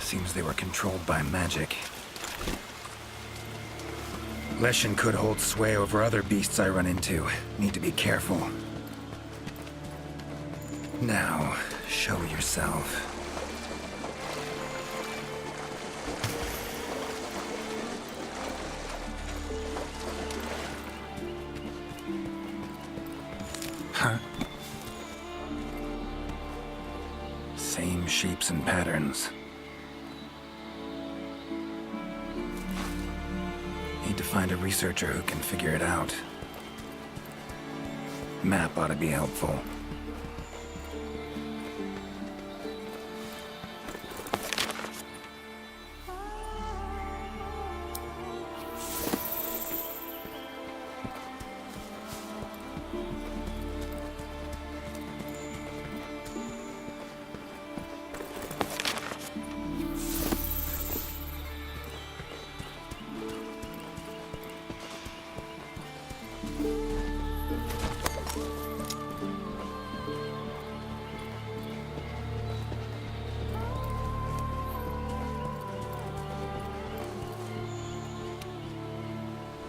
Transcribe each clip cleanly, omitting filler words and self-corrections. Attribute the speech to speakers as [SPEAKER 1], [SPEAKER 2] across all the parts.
[SPEAKER 1] Seems they were controlled by magic. Leshen could hold sway over other beasts I run into. Need to be careful. Now, show yourself. Huh? Same shapes and patterns. Need to find a researcher who can figure it out. Map ought to be helpful.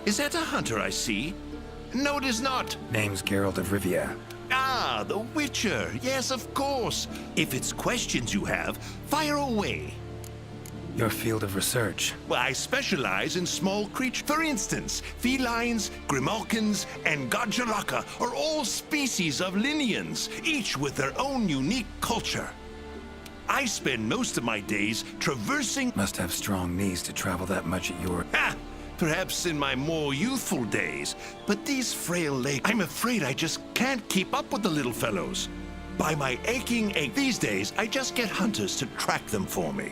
[SPEAKER 2] Is that a hunter I see? No, it is not.
[SPEAKER 1] Name's Geralt of Rivia.
[SPEAKER 2] Ah, the Witcher. Yes, of course. If it's questions you have, fire away.
[SPEAKER 1] Your field of research.
[SPEAKER 2] Well, I specialize in small creatures. For instance, felines, grimalkins, and Godjalaka are all species of Linians, each with their own unique culture. I spend most of my days traversing...
[SPEAKER 1] Must have strong knees to travel that much at your...
[SPEAKER 2] Ha! Perhaps in my more youthful days, but these frail legs, I'm afraid I just can't keep up with the little fellows. By my aching ache these days, I just get hunters to track them for me.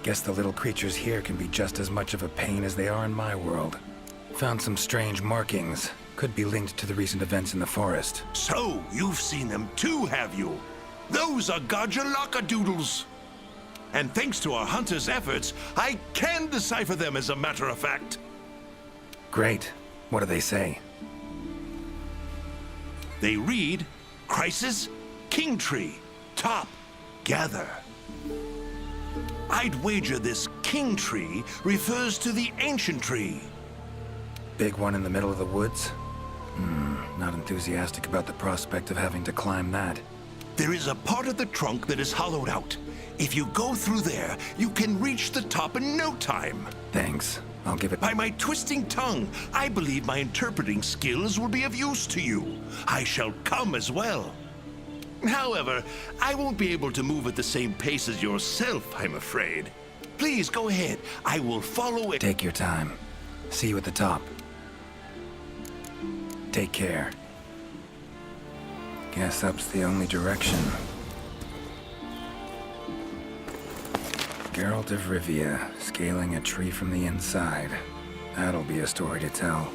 [SPEAKER 1] Guess the little creatures here can be just as much of a pain as they are in my world. Found some strange markings. Could be linked to the recent events in the forest.
[SPEAKER 2] So, you've seen them too, have you? Those are Godjalaka doodles. And thanks to our hunters' efforts, I can decipher them as a matter of fact.
[SPEAKER 1] Great. What do they say?
[SPEAKER 2] They read, Crisis, King Tree, Top, Gather. I'd wager this King Tree refers to the ancient tree.
[SPEAKER 1] Big one in the middle of the woods? Not enthusiastic about the prospect of having to climb that.
[SPEAKER 2] There is a part of the trunk that is hollowed out. If you go through there, you can reach the top in no time.
[SPEAKER 1] Thanks. I'll give it...
[SPEAKER 2] By my twisting tongue, I believe my interpreting skills will be of use to you. I shall come as well. However, I won't be able to move at the same pace as yourself, I'm afraid. Please go ahead. I will follow it.
[SPEAKER 1] Take your time. See you at the top. Take care. Guess up's the only direction. Geralt of Rivia, scaling a tree from the inside. That'll be a story to tell.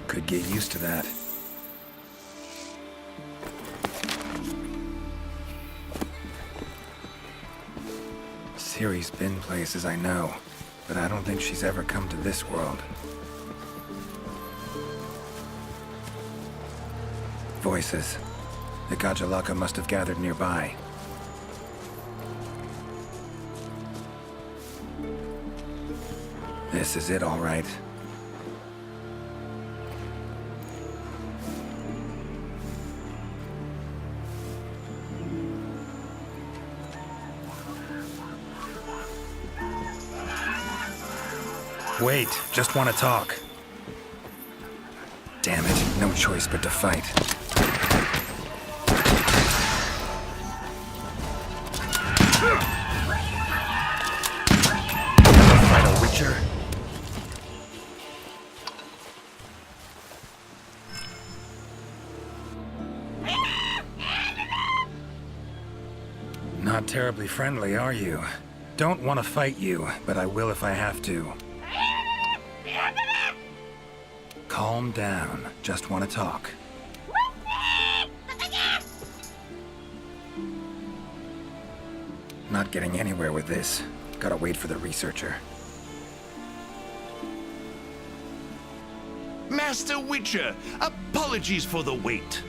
[SPEAKER 1] Could get used to that. Ciri's been places I know, but I don't think she's ever come to this world. Voices. The Godjalaka must have gathered nearby. This is it, all right. Wait, just want to talk. Damn it, no choice but to fight. Fight a witcher? Not terribly friendly, are you? Don't want to fight you, but I will if I have to. Calm down. Just want to talk. Not getting anywhere with this. Gotta wait for the researcher.
[SPEAKER 2] Master Witcher, apologies for the wait.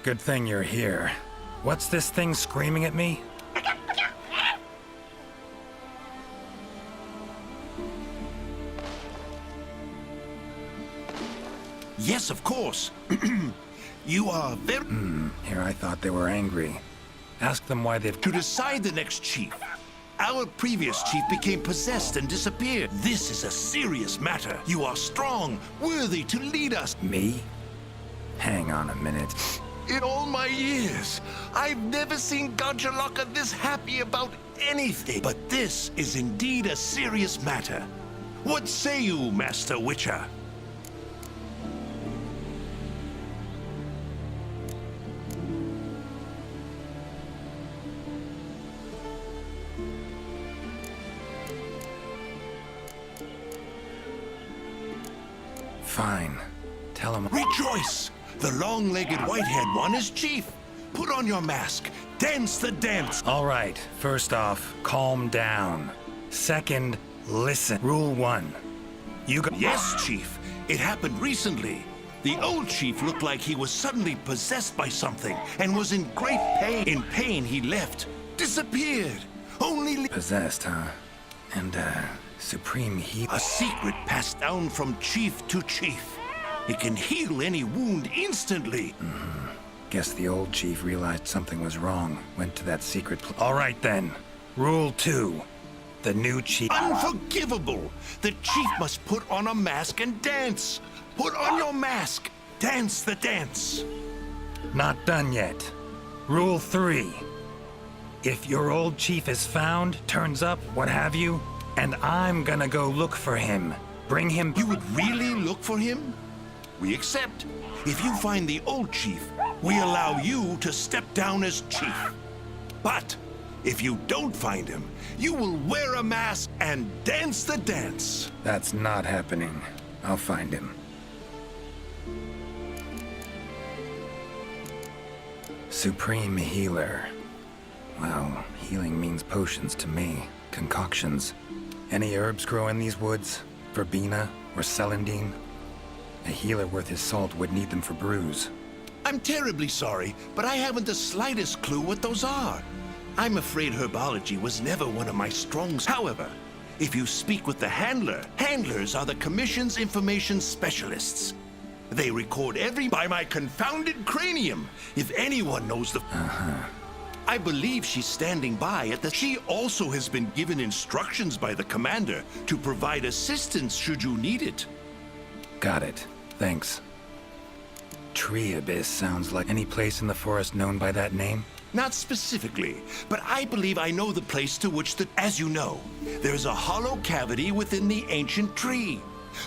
[SPEAKER 1] Good thing you're here. What's this thing screaming at me?
[SPEAKER 2] Yes, of course. You are very...
[SPEAKER 1] Here I thought they were angry. Ask them why they've...
[SPEAKER 2] To decide the next chief. Our previous chief became possessed and disappeared. This is a serious matter. You are strong, worthy to lead us.
[SPEAKER 1] Me? Hang on a minute.
[SPEAKER 2] In all my years, I've never seen Gajalaka this happy about anything. But this is indeed a serious matter. What say you, Master Witcher?
[SPEAKER 1] Fine. Tell him...
[SPEAKER 2] Rejoice! The long-legged white-haired one is chief. Put on your mask. Dance the dance.
[SPEAKER 1] All right. First off, calm down. Second, listen. Rule 1. You go...
[SPEAKER 2] Yes, chief. It happened recently. The old chief looked like he was suddenly possessed by something and was in great pain. In pain, he left. Disappeared. Only...
[SPEAKER 1] Possessed, huh? And, supreme heat...
[SPEAKER 2] A secret passed down from chief to chief. It can heal any wound instantly.
[SPEAKER 1] Guess the old chief realized something was wrong. Went to that secret All right, then. Rule 2. The new chief...
[SPEAKER 2] Unforgivable! The chief must put on a mask and dance. Put on your mask. Dance the dance.
[SPEAKER 1] Not done yet. Rule 3. If your old chief is found, turns up, what have you, and I'm gonna go look for him. Bring him...
[SPEAKER 2] You would really look for him? We accept. If you find the old chief, we allow you to step down as chief. But if you don't find him, you will wear a mask and dance the dance.
[SPEAKER 1] That's not happening. I'll find him. Supreme healer. Well, healing means potions to me. Concoctions. Any herbs grow in these woods? Verbena or celandine? A healer worth his salt would need them for brews.
[SPEAKER 2] I'm terribly sorry, but I haven't the slightest clue what those are. I'm afraid herbology was never one of my strongs. However, if you speak with the handler, handlers are the Commission's information specialists. They record every... By my confounded cranium, if anyone knows the... I believe she's standing by at the... She also has been given instructions by the commander to provide assistance should you need it.
[SPEAKER 1] Got it. Thanks. Tree Abyss sounds like any place in the forest known by that name?
[SPEAKER 2] Not specifically, but I believe I know the place to which the... As you know, there's a hollow cavity within the ancient tree.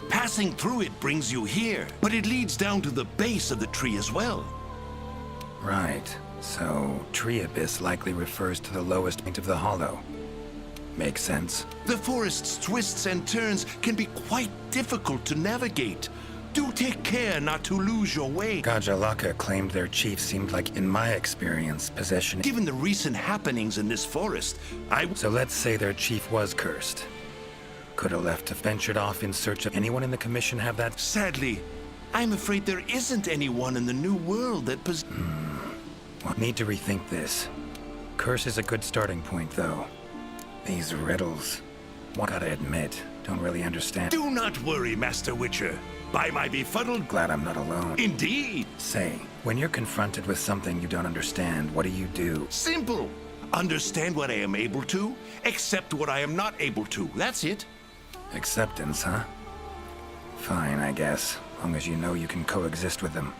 [SPEAKER 2] Passing through it brings you here, but it leads down to the base of the tree as well.
[SPEAKER 1] Right. So, Tree Abyss likely refers to the lowest point of the hollow. Makes sense.
[SPEAKER 2] The forest's twists and turns can be quite difficult to navigate. Do take care not to lose your way.
[SPEAKER 1] Gajalaka claimed their chief seemed like, in my experience, possession...
[SPEAKER 2] Given the recent happenings in this forest,
[SPEAKER 1] So let's say their chief was cursed. Could have left to ventured off in search of anyone in the Commission have that...
[SPEAKER 2] Sadly, I'm afraid there isn't anyone in the New World that
[SPEAKER 1] Well, need to rethink this. Curse is a good starting point, though. These riddles... Gotta admit, don't really understand...
[SPEAKER 2] Do not worry, Master Witcher. By my befuddled...
[SPEAKER 1] Glad I'm not alone.
[SPEAKER 2] Indeed.
[SPEAKER 1] Say, when you're confronted with something you don't understand, what do?
[SPEAKER 2] Simple. Understand what I am able to, accept what I am not able to. That's it.
[SPEAKER 1] Acceptance, huh? Fine, I guess. Long as you know you can coexist with them.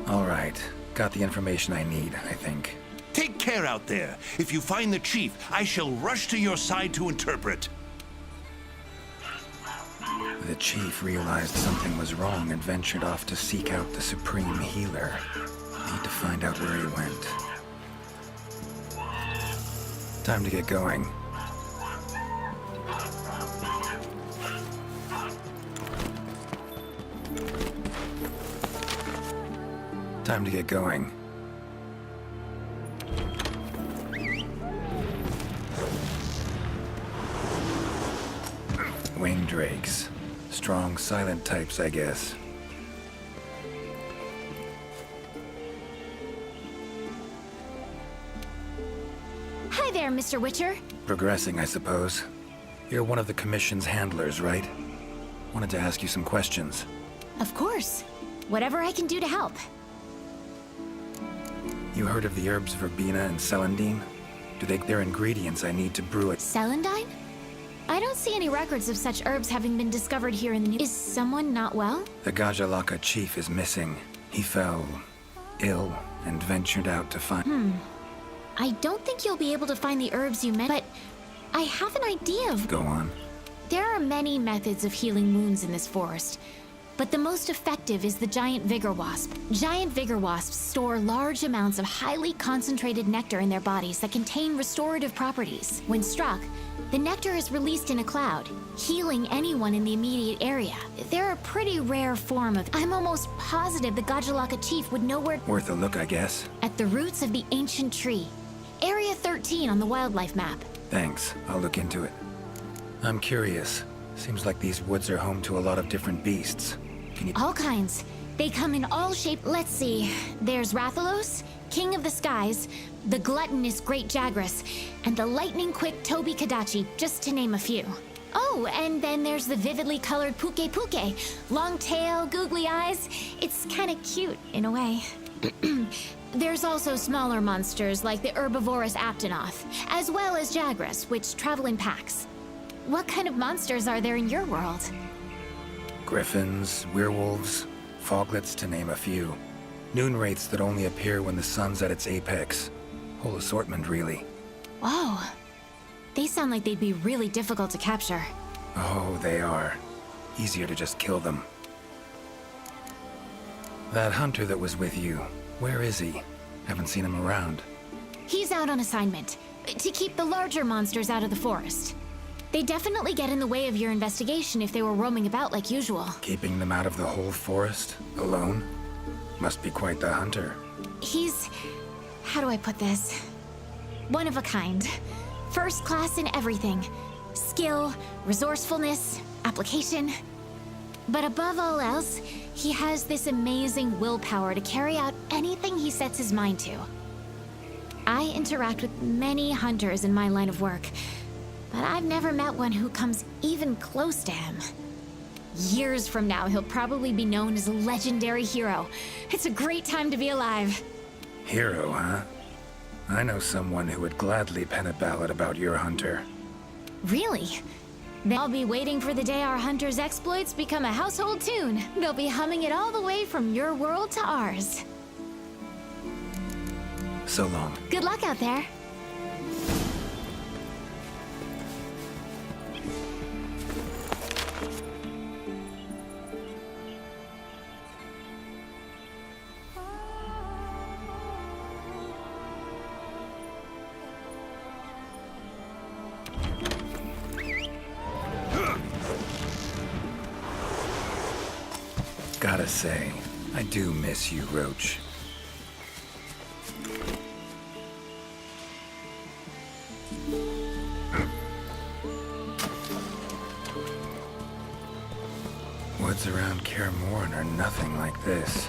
[SPEAKER 1] All right. Got the information I need, I think.
[SPEAKER 2] Take care out there. If you find the chief, I shall rush to your side to interpret.
[SPEAKER 1] The chief realized something was wrong and ventured off to seek out the Supreme Healer. Need to find out where he went. Time to get going. Time to get going. Winged drakes. Strong, silent types, I guess.
[SPEAKER 3] Hi there, Mr. Witcher.
[SPEAKER 1] Progressing, I suppose. You're one of the Commission's handlers, right? Wanted to ask you some questions.
[SPEAKER 3] Of course. Whatever I can do to help.
[SPEAKER 1] You heard of the herbs verbena and celandine? They're ingredients I need to brew it.
[SPEAKER 3] Celandine? I don't see any records of such herbs having been discovered here in the new... Is someone not well?
[SPEAKER 1] The Gajalaka chief is missing. He fell ill and ventured out to find...
[SPEAKER 3] I don't think you'll be able to find the herbs you meant, but I have an idea of...
[SPEAKER 1] Go on.
[SPEAKER 3] There are many methods of healing wounds in this forest, but the most effective is the giant vigor wasp. Giant vigor wasps store large amounts of highly concentrated nectar in their bodies that contain restorative properties. When struck, the nectar is released in a cloud, healing anyone in the immediate area. They're a pretty rare form of... I'm almost positive the Gajalaka chief would know where...
[SPEAKER 1] Worth a look, I guess.
[SPEAKER 3] At the roots of the ancient tree. Area 13 on the wildlife map.
[SPEAKER 1] Thanks. I'll look into it. I'm curious. Seems like these woods are home to a lot of different beasts. Can you...
[SPEAKER 3] All kinds. They come in all shapes. Let's see. There's Rathalos, King of the Skies, the gluttonous Great Jagras, and the lightning-quick Toby Kadachi, just to name a few. Oh, and then there's the vividly colored Puke Puke. Long tail, googly eyes. It's kind of cute, in a way. There's also smaller monsters like the herbivorous Aptonoth, as well as Jagras, which travel in packs. What kind of monsters are there in your world?
[SPEAKER 1] Griffins, werewolves, foglets, to name a few. Noon wraiths that only appear when the sun's at its apex. Whole assortment, really.
[SPEAKER 3] Whoa. They sound like they'd be really difficult to capture.
[SPEAKER 1] Oh, they are. Easier to just kill them. That hunter that was with you, where is he? Haven't seen him around.
[SPEAKER 3] He's out on assignment, to keep the larger monsters out of the forest. They definitely get in the way of your investigation if they were roaming about like usual.
[SPEAKER 1] Keeping them out of the whole forest? Alone? Must be quite the hunter.
[SPEAKER 3] He's... how do I put this? One of a kind. First class in everything. Skill, resourcefulness, application. But above all else, he has this amazing willpower to carry out anything he sets his mind to. I interact with many hunters in my line of work, but I've never met one who comes even close to him. Years from now, he'll probably be known as a legendary hero. It's a great time to be alive.
[SPEAKER 1] Hero, huh? I know someone who would gladly pen a ballad about your hunter.
[SPEAKER 3] Really? Then I'll be waiting for the day our hunter's exploits become a household tune. They'll be humming it all the way from your world to ours.
[SPEAKER 1] So long.
[SPEAKER 3] Good luck out there.
[SPEAKER 1] Gotta say, I do miss you, Roach. Woods around Kaer Morhen are nothing like this.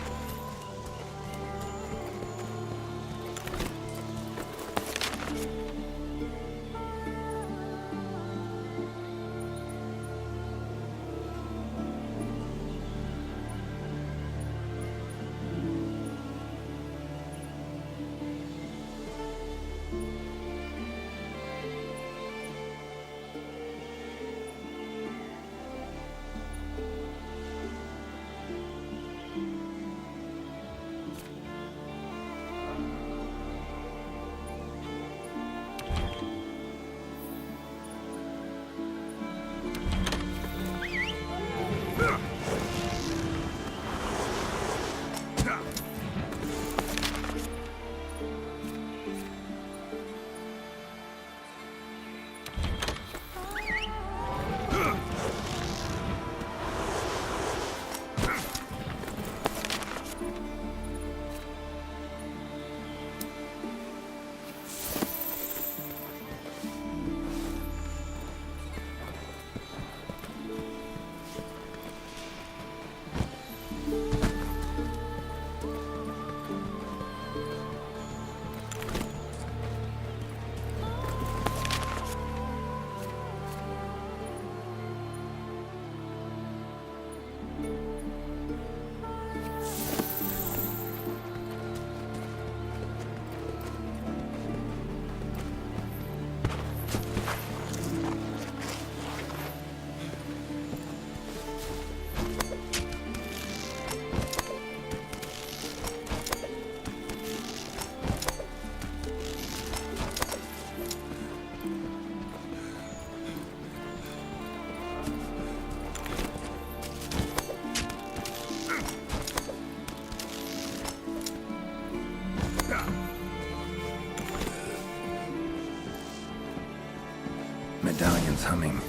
[SPEAKER 1] medallion's humming.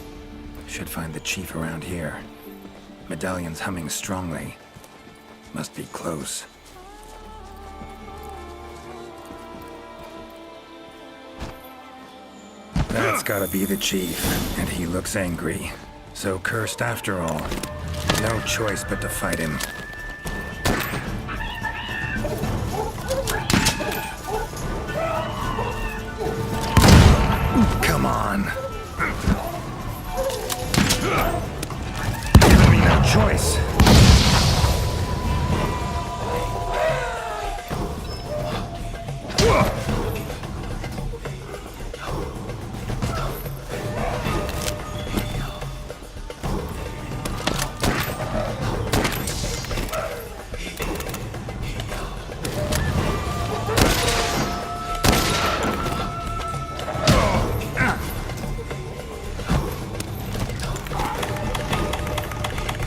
[SPEAKER 1] Should find the chief around here. Medallion's humming strongly. Must be close. That's gotta be the chief, and he looks angry. So cursed after all. No choice but to fight him. Come on. Giving me no choice.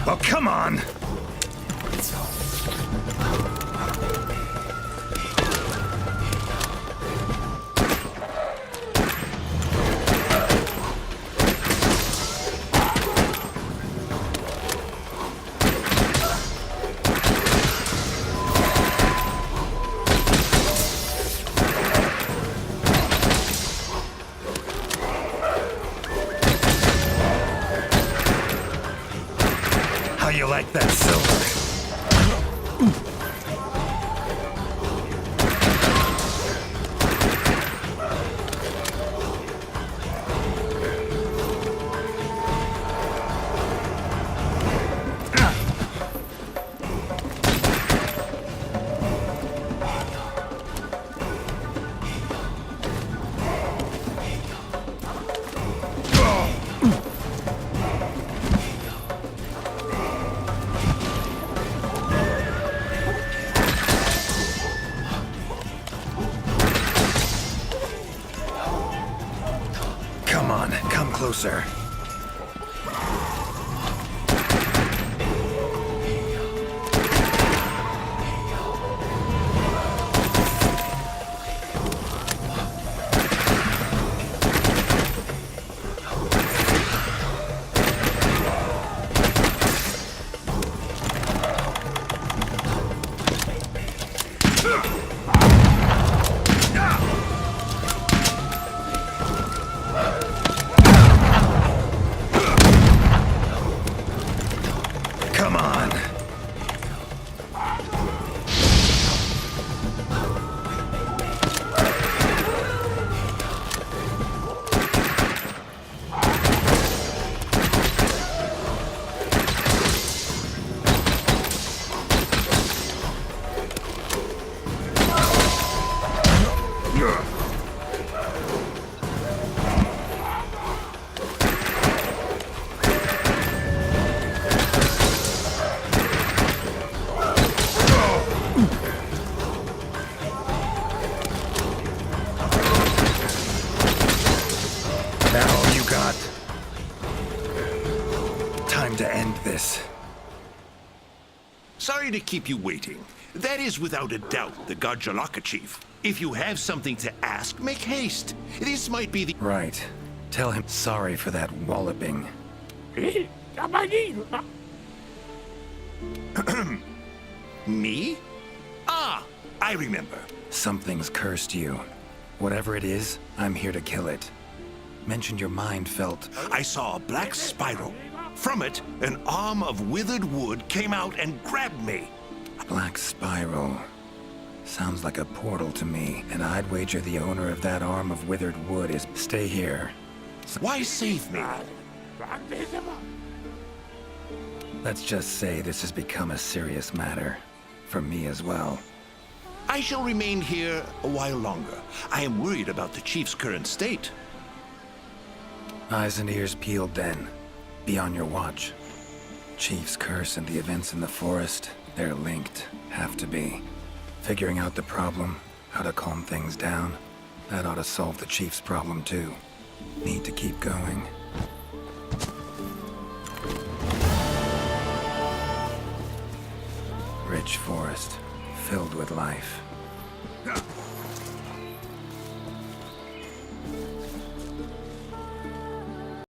[SPEAKER 1] Oh, come on! How you like that silver? Come on, come closer. Come on. That all you got? Time to end this.
[SPEAKER 2] Sorry to keep you waiting. That is without a doubt the Garjalaka chief. If you have something to ask, make haste. This might be the...
[SPEAKER 1] Right. Tell him sorry for that walloping.
[SPEAKER 2] Me? Ah, I remember.
[SPEAKER 1] Something's cursed you. Whatever it is, I'm here to kill it. Mentioned your mind felt...
[SPEAKER 2] I saw a black spiral. From it, an arm of withered wood came out and grabbed me.
[SPEAKER 1] Black spiral. Sounds like a portal to me, and I'd wager the owner of that arm of withered wood is... Stay here.
[SPEAKER 2] Why save me?
[SPEAKER 1] Let's just say this has become a serious matter. For me as well.
[SPEAKER 2] I shall remain here a while longer. I am worried about the chief's current state.
[SPEAKER 1] Eyes and ears peeled then. Be on your watch. Chief's curse and the events in the forest, they're linked. Have to be. Figuring out the problem, how to calm things down, that ought to solve the Chief's problem too. Need to keep going. Rich forest, filled with life.